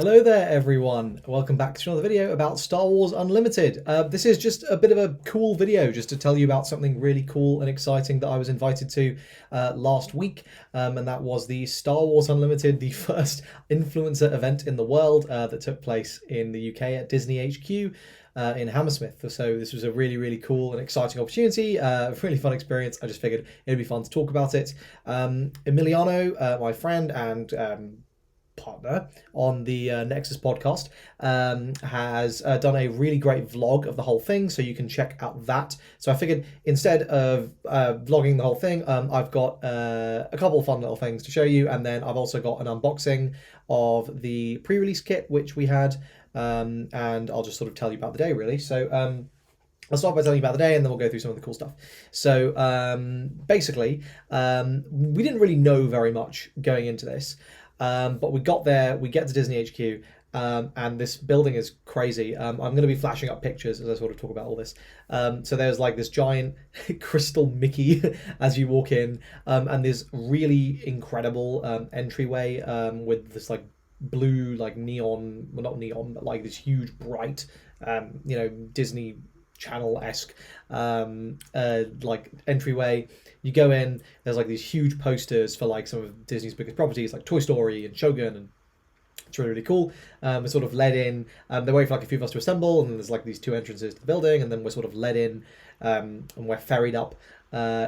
Hello there everyone, welcome back to another video about Star Wars Unlimited. This is just a bit of a cool video just to tell you about something really cool and exciting that I was invited to last week, and that was the Star Wars Unlimited, the first influencer event in the world that took place in the UK at Disney HQ. In Hammersmith. So this was a really cool and exciting opportunity, really fun experience. I just figured it'd be fun to talk about it. Emiliano, my friend and partner on the Nexus podcast, has done a really great vlog of the whole thing, so you can check out that. So I figured instead of vlogging the whole thing, I've got a couple of fun little things to show you, and then I've also got an unboxing of the pre-release kit which we had, and I'll just sort of tell you about the day really. So I'll start by telling you about the day and then we'll go through some of the cool stuff. So basically, we didn't really know very much going into this, but we got there, we get to Disney HQ, and this building is crazy. I'm going to be flashing up pictures as I sort of talk about all this. So there's like this giant crystal Mickey as you walk in, and this really incredible entryway with this like blue, like neon, well not neon, but like this huge bright, Disney Channel-esque like entryway. You go in, there's like these huge posters for like some of Disney's biggest properties like Toy Story and Shogun, and it's really cool. We're sort of led in, they wait for like a few of us to assemble, and there's like these two entrances to the building, and then we're sort of led in, and we're ferried up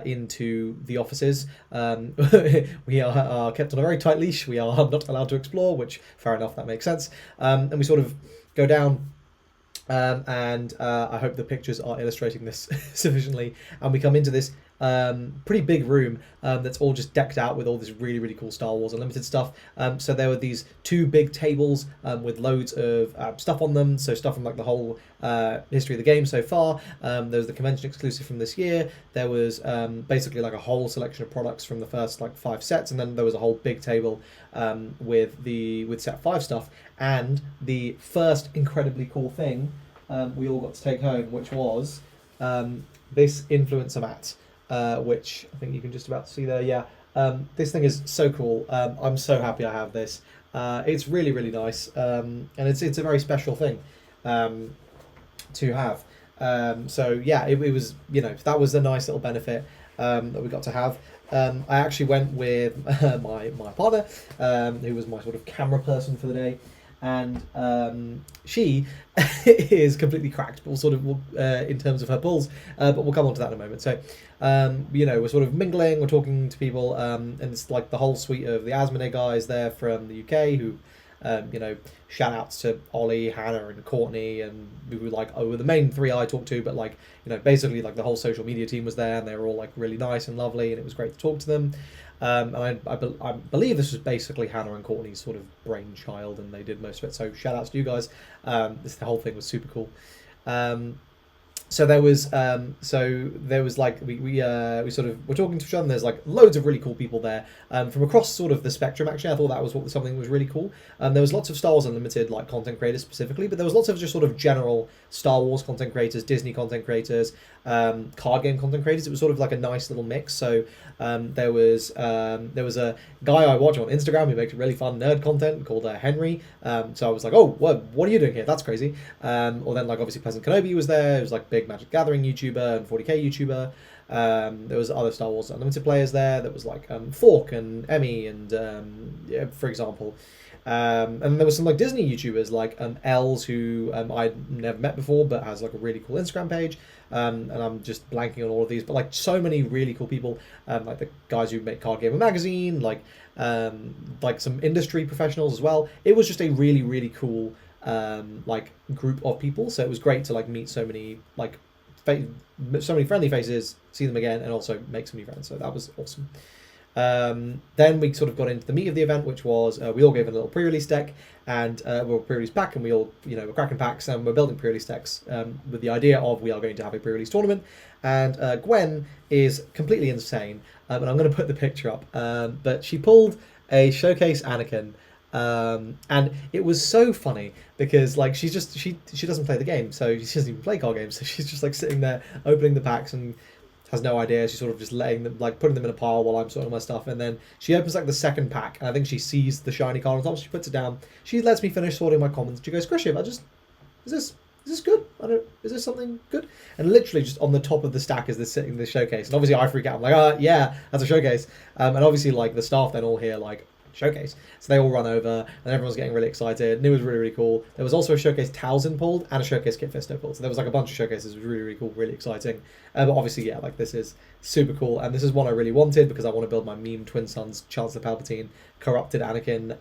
into the offices. We are kept on a very tight leash. We are not allowed to explore, which fair enough, that makes sense. And we sort of go down, and I hope the pictures are illustrating this sufficiently, and we come into this pretty big room that's all just decked out with all this really cool Star Wars Unlimited stuff. So there were these two big tables with loads of stuff on them, so stuff from like the whole history of the game so far. There was the convention exclusive from this year. There was basically like a whole selection of products from the first like 5 sets, and then there was a whole big table with set 5 stuff, and the first incredibly cool thing we all got to take home, which was this influencer mat. Which I think you can just about see there. Yeah, this thing is so cool. I'm so happy I have this. It's really nice, and it's a very special thing to have. So yeah, it was, that was a nice little benefit that we got to have. I actually went with my partner, who was my sort of camera person for the day, and she is completely cracked, but sort of in terms of her pulls, but we'll come on to that in a moment. So we're sort of mingling, we're talking to people, and it's like the whole suite of the Asmodee guys there from the UK who shout outs to Ollie, Hannah and Courtney, and we were like, were the main 3 I talked to, but like, basically like the whole social media team was there, and they were all like really nice and lovely, and it was great to talk to them. And I believe this was basically Hannah and Courtney's sort of brainchild, and they did most of it. So shout outs to you guys. The whole thing was super cool. So there was like we sort of were talking to each other, and there's like loads of really cool people there from across sort of the spectrum. Actually, I thought that was something that was really cool. There was lots of Star Wars Unlimited like content creators specifically, but there was lots of just sort of general Star Wars content creators, Disney content creators, card game content creators. It was sort of like a nice little mix. So there was a guy I watch on Instagram who makes really fun nerd content called Henry. So I was like, oh, what are you doing here? That's crazy. Or then like obviously Pleasant Kenobi was there. It was like big Magic Gathering YouTuber and 40k YouTuber. There was other Star Wars Unlimited players there. That was like Fork and Emmy and for example. And there was some like Disney YouTubers like Els, who I'd never met before but has like a really cool Instagram page, and I'm just blanking on all of these, but like so many really cool people, like the guys who make Card Gamer magazine, like some industry professionals as well. It was just a really cool like group of people, so it was great to like meet so many like so many friendly faces, see them again, and also make some new friends. So that was awesome. Then we sort of got into the meat of the event, which was we all gave a little pre-release deck, and we're pre-release pack, and we all we're cracking packs, and we're building pre-release decks with the idea of we are going to have a pre-release tournament. And Gwen is completely insane, and I'm going to put the picture up, but she pulled a showcase Anakin. And it was so funny because like she doesn't play the game, so she doesn't even play card games, so she's just like sitting there opening the packs and has no idea. She's sort of just letting them, like, putting them in a pile while I'm sorting all my stuff. And then she opens like the second pack, and I think she sees the shiny card on top. So she puts it down. She lets me finish sorting my commons. She goes, "Krishiv, is this good? Is this something good?" And literally just on the top of the stack is this sitting in the showcase. And obviously I freak out. I'm like, yeah, that's a showcase. And obviously like the staff then all hear like, showcase. So they all run over and everyone's getting really excited. And it was really, really cool. There was also a showcase Towson pulled and a showcase Kit Fisto pulled. So there was like a bunch of showcases. It was really, really cool, really exciting. But obviously, yeah, like this is super cool. And this is one I really wanted because I want to build my meme Twin Sons, Chancellor Palpatine, Corrupted Anakin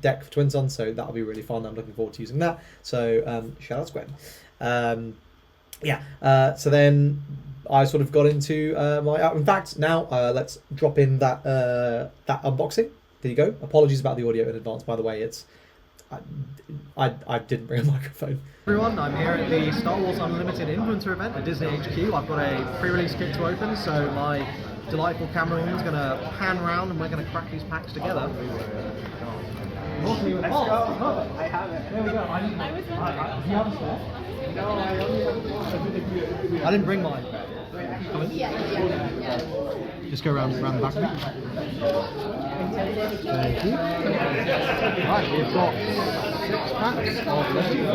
deck for Twin Sons. So that'll be really fun. I'm looking forward to using that. So shout out Squid. So then I sort of got into in fact, now let's drop in that unboxing. There you go. Apologies about the audio in advance, by the way. I didn't bring a microphone. Everyone, I'm here at the Star Wars Unlimited Influencer event at Disney HQ. I've got a pre-release kit to open, so my delightful cameraman's going to pan around and we're going to crack these packs together. Let's go. I have it. There we go. Do you have a store? No, I only have I didn't bring mine. Yeah. Just go around the back of me. Thank you. Right, we've got 6 packs of Legend.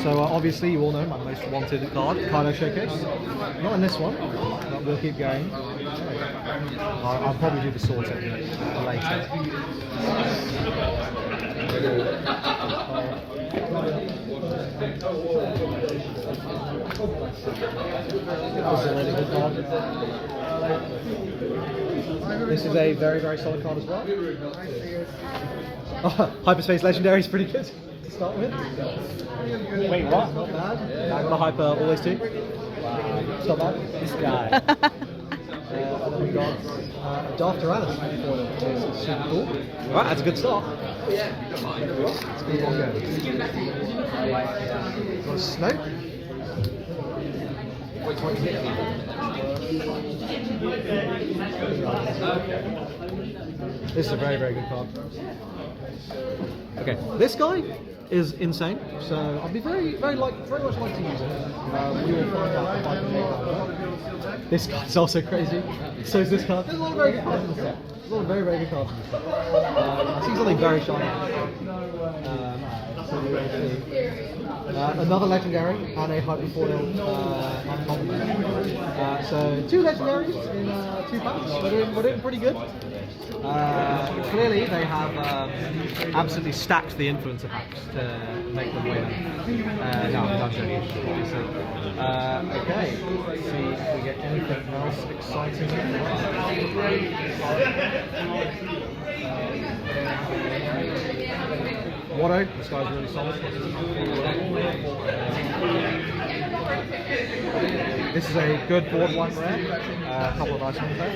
So obviously you all know my most wanted card, Kylo Showcase. Not in this one, but we'll keep going. I'll probably do the sword technique later. This is a very, very solid card as well. Oh, Hyperspace Legendary is pretty good to start with. Wait, what? Not bad. I got a Hyper always too. Wow. It's not bad. This guy. And then we got a Darth Tyrannus foil, which is super cool. Right, that's a good start. Let's keep on going. Got a Snoke. This is a very, very good card. Okay, this guy is insane, so I'd be very much like to use it. We will find out if I can make that work. This guy's also crazy. So is this card. There's a lot of very good cards in this set. There's a lot of very, very good cards in this set. I see something very shiny. So we will see. Another legendary and a hyperfoil uncommon. So 2 legendaries in 2 packs. We're doing pretty good. Clearly they have absolutely stacked the influencer packs to make them way better. No, I'm joking, obviously. Okay, let's see if we get anything else exciting. Watto, this guy's really solid. This is a good board wipe rare. A couple of nice ones there.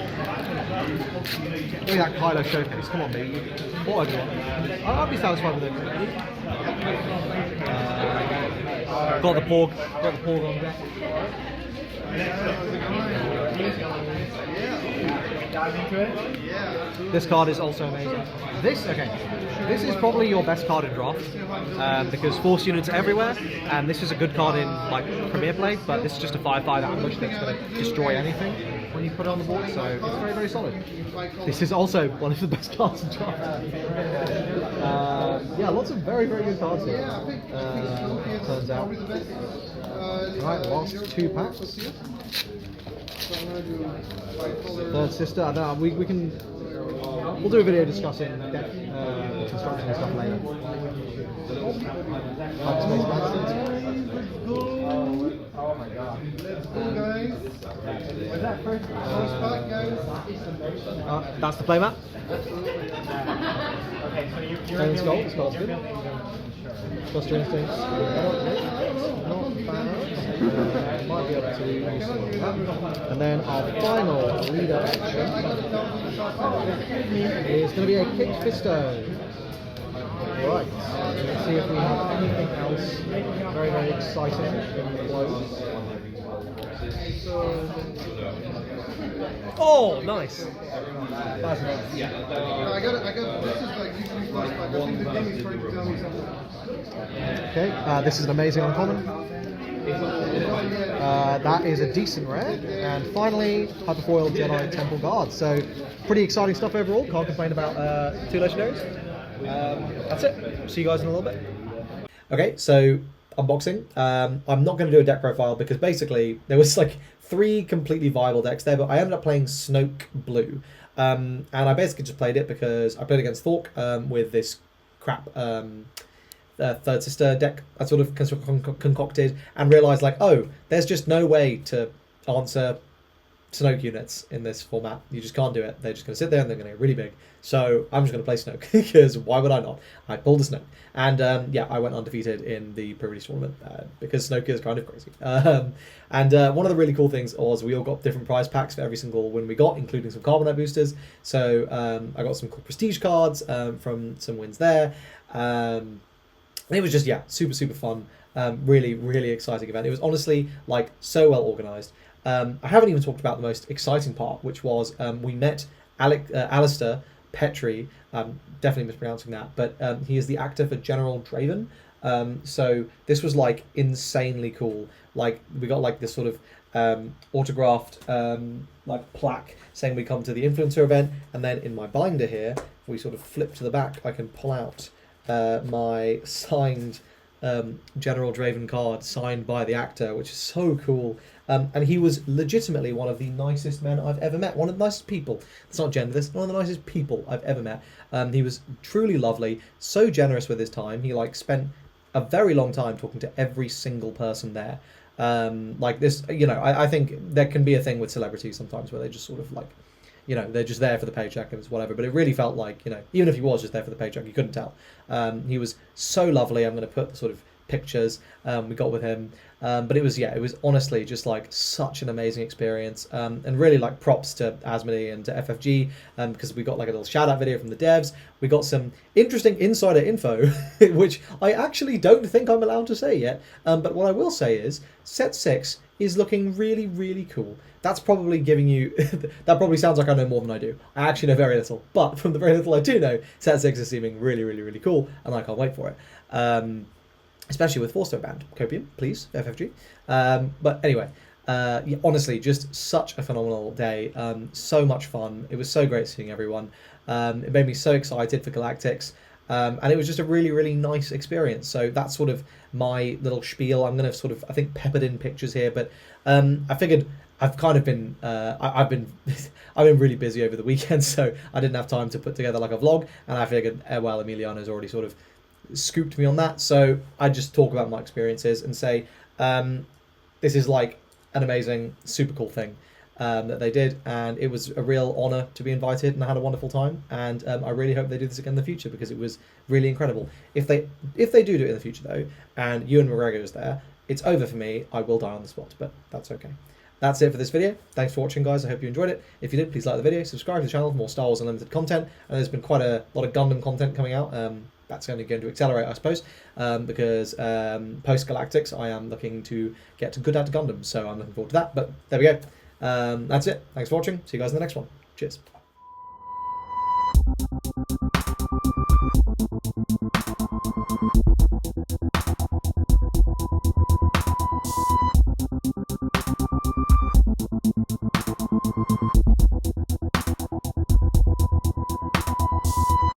Look at that Kylo Showcase. Come on, baby. What have you got? I'll be satisfied with it. Got the Porg on deck. This card is also amazing. This is probably your best card in draft because force units are everywhere, and this is a good card in like Premier Play, but this is just a 5/5 ambush that's going to destroy anything when you put it on the board, so it's very, very solid. This is also one of the best cards in draft. Yeah, lots of very, very good cards here, turns out. Right, last 2 packs. Third Sister, I don't know, we'll do a video discussing deck construction and stuff later. Oh my god. Let's go, guys. Was that first pack, guys? That's the playmat. Okay, so you're And Skull's good. Buster Instincts. Not bad. Might be able to use some of that. And then our final leader action is going to be a Kit Fisto. Right, let's see if we have anything else very, very exciting in the close. Oh, nice! That's nice. I got this is like usually first pack. I think the game is trying to tell me something. Okay, this is an amazing uncommon. That is a decent rare. And finally, Hyperfoil Jedi Temple Guard. So pretty exciting stuff overall. Can't complain about 2 legendaries. That's it. See you guys in a little bit. Okay, so unboxing. I'm not going to do a deck profile because basically there was like 3 completely viable decks there, but I ended up playing Snoke Blue. And I basically just played it because I played against Thork with this crap Third Sister deck I sort of concocted and realised like, oh, there's just no way to answer Snoke units in this format. You just can't do it. They're just going to sit there and they're going to get really big. So I'm just going to play Snoke because why would I not? I pulled a Snoke. And yeah, I went undefeated in the pre-release tournament because Snoke is kind of crazy. One of the really cool things was we all got different prize packs for every single win we got, including some Carbonite boosters. So I got some cool prestige cards from some wins there. And it was just, yeah, super, super fun. Really, really exciting event. It was honestly like so well organised. I haven't even talked about the most exciting part, which was we met Alistair Petrie, definitely mispronouncing that, but he is the actor for General Draven. So this was like insanely cool. Like we got like this sort of autographed like plaque saying we come to the influencer event, and then in my binder here, if we sort of flip to the back, I can pull out my signed General Draven card signed by the actor, which is so cool. And he was legitimately one of the nicest men I've ever met. One of the nicest people. It's not genderless. One of the nicest people I've ever met. He was truly lovely, so generous with his time. He like spent a very long time talking to every single person there. Like this, you know, I think there can be a thing with celebrities sometimes where they just sort of like, you know, they're just there for the paycheck and it's whatever. But it really felt like, you know, even if he was just there for the paycheck, you couldn't tell. He was so lovely. I'm going to put the sort of pictures we got with him. But it was, yeah, it was honestly just like such an amazing experience. And really like props to Asmodee and to FFG because we got like a little shout out video from the devs. We got some interesting insider info, which I actually don't think I'm allowed to say yet. But what I will say is set 6 is looking really, really cool. That's probably giving you, that probably sounds like I know more than I do. I actually know very little, but from the very little I do know, set 6 is seeming really, really, really cool, and I can't wait for it. Especially with 4-star band. Copium, please, FFG. But anyway, yeah, honestly, just such a phenomenal day. So much fun. It was so great seeing everyone. It made me so excited for Galactics. And it was just a really, really nice experience. So that's sort of my little spiel. I'm going to sort of, I think, peppered in pictures here, but I figured I've kind of been, I've been really busy over the weekend, so I didn't have time to put together like a vlog, and I figured, well, Emiliano's already sort of scooped me on that, so I just talk about my experiences and say, this is like an amazing, super cool thing that they did, and it was a real honour to be invited, and I had a wonderful time, and I really hope they do this again in the future because it was really incredible. If they do it in the future though, and Ewan McGregor is there, it's over for me. I will die on the spot, but that's okay. That's it for this video. Thanks for watching, guys. I hope you enjoyed it. If you did, please like the video, subscribe to the channel for more Star Wars Unlimited content, and there's been quite a lot of Gundam content coming out. That's only going to accelerate, I suppose, because post-Galactics, I am looking to get good at Gundam, so I'm looking forward to that. But there we go. That's it. Thanks for watching. See you guys in the next one. Cheers.